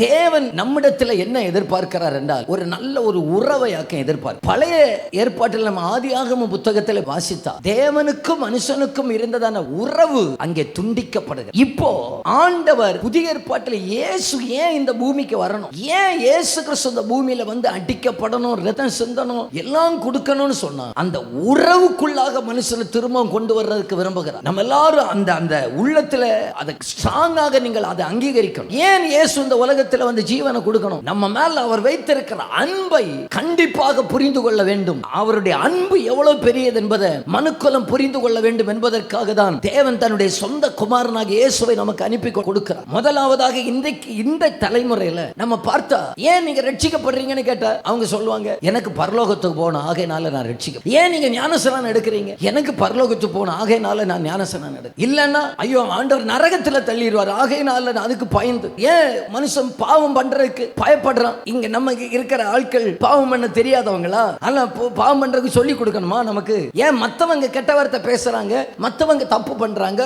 தேவன் நம்மிடத்துல என்ன எதிர்பார்க்கிறார் என்றால் ஒரு நல்ல ஒரு உறவையாக்க எதிர்பார்க்க. பழைய ஏற்பாட்டில் நம்ம ஆதியாகம புத்தகத்தில் வாசித்தா தேவனுக்கும் மனுஷனுக்கும் இருந்ததான உறவு அங்கே துண்டிக்கப்படுகிறது. இப்போ ஆண்டவர் புதிய ஏற்பாட்டில் இயேசு ஏன் இந்த பூமிக்கு வரணும், ஏன் இயேசு கிறிஸ்து இந்த பூமியில வந்து அடிக்கப்படணும், ரத்தம் சிந்தணும், எல்லாம் கொடுக்கணும்னு சொன்னா அந்த உறவுக்குள்ளாக மனுஷனை திரும்பவும் கொண்டு வர்றதுக்கு விரும்புகிறார். நம்ம எல்லாரும் அந்த அந்த உள்ளத்துல அதை ஸ்ட்ராங்காக நீங்கள் அதை அங்கீகரிக்கணும். ஏன் இயேசு இந்த உலகத்தில் வந்து ஜீவனை கொடுக்கணும், நம்ம மேல அவர் வைத்திருக்கிற அன்பை கண்டிப்பாக புரிந்து கொள்ள வேண்டும். அவருடைய அன்பு எவ்வளவு பெரியது என்பதை மனுக்குலம் புரிந்து கொள்ள வேண்டும் என்பதற்காக தான் தேவன் தன்னுடைய சொந்த குமாரனாக இயேசுவை நமக்கு அனுப்பி கொடுக்கிறார். முதலாவதாக இன்றைக்கு இந்த தலைமுறையில நம்ம பார்த்தா ஏன் நீங்க ரட்சிக்கப்படுறீங்கன்னு கேட்டா அவங்க சொல்லுவாங்க, எனக்கு பரலோகத்துக்கு போகணும் ஆகையினால நான் ரட்சிக்க. ஏன் நீங்க ஞானஸ்நானம் எடுக்கிறீங்க, எனக்கு பரலோகத்துக்கு போகணும் ஆகையினால நான் ஞானஸ்நானம் எடுக்க. இல்லன்னா ஐயோ ஆண்டவர் நரகத்துல தள்ளிடுவார் ஆகையினால நான் அதுக்கு பயந்து. ஏன் மனுஷன் பாவம் பண்றதுக்கு பயப்படுறான்? இங்க நம்ம இருக்கிற ஆட்கள் பாவம் பண்ண தெரியாதவங்களா? அல்ல பாவம் பண்றதுக்கு சொல்லி கொடுக்கணுமா நமக்கு? ஏன் மத்தவங்க கெட்ட வார்த்தை பேசுறாங்க, மத்தவங்க தப்பு பண்றாங்க,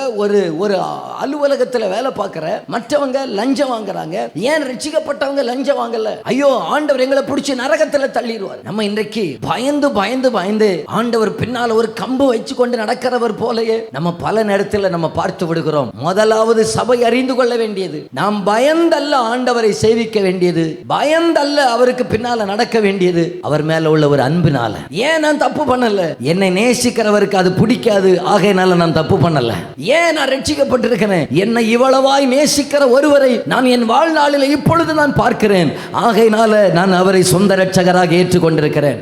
ஒரு அலுவலகத்துல வேலை பார்க்கிற மற்றவங்க லஞ்சம் வாங்குறாங்க, ஏன் ரட்சிக்கப்பட்டவங்க லஞ்சம் வாங்கல? ஐயோ ஆண்டவர் எங்களை பிடிச்சி நரகத்துல தள்ளிடுவார். நம்ம இன்றைக்கு பயந்து பயந்து பயந்து ஆண்டவர் பின்னால ஒரு கம்பு வச்சு கொண்டு நடக்கிறவர் போலயே நம்ம பல நேரத்தில் நம்ம பார்த்து விடுகிறோம். முதலாவது சபை அறிந்து கொள்ள வேண்டியது, நாம் பயந்தல்ல ஆண்டவரை சேவிக்க வேண்டியது, பயந்தல்ல அவருக்கு பின்னால நடக்க வேண்டியது, அவர் மேல உள்ள ஒரு அன்பினால. ஏன் நான் தப்பு பண்ணல, என்னை நேசிக்கிறவருக்கு அது பிடிக்காது ஆகையினால நான் தப்பு பண்ணல. ஏன் நான் ரட்சிக்கப்பட்டிருக்கிறேன், என்னை இவ்வளவாய் நேசிக்கிற ஒருவரை நான் என் வாழ்நாளில் இப்பொழுது நான் பார்க்கிறேன் ஆகையினால நான் அவரை சொந்த ரட்சகராக ஏற்றுக்கொண்டிருக்கிறேன்.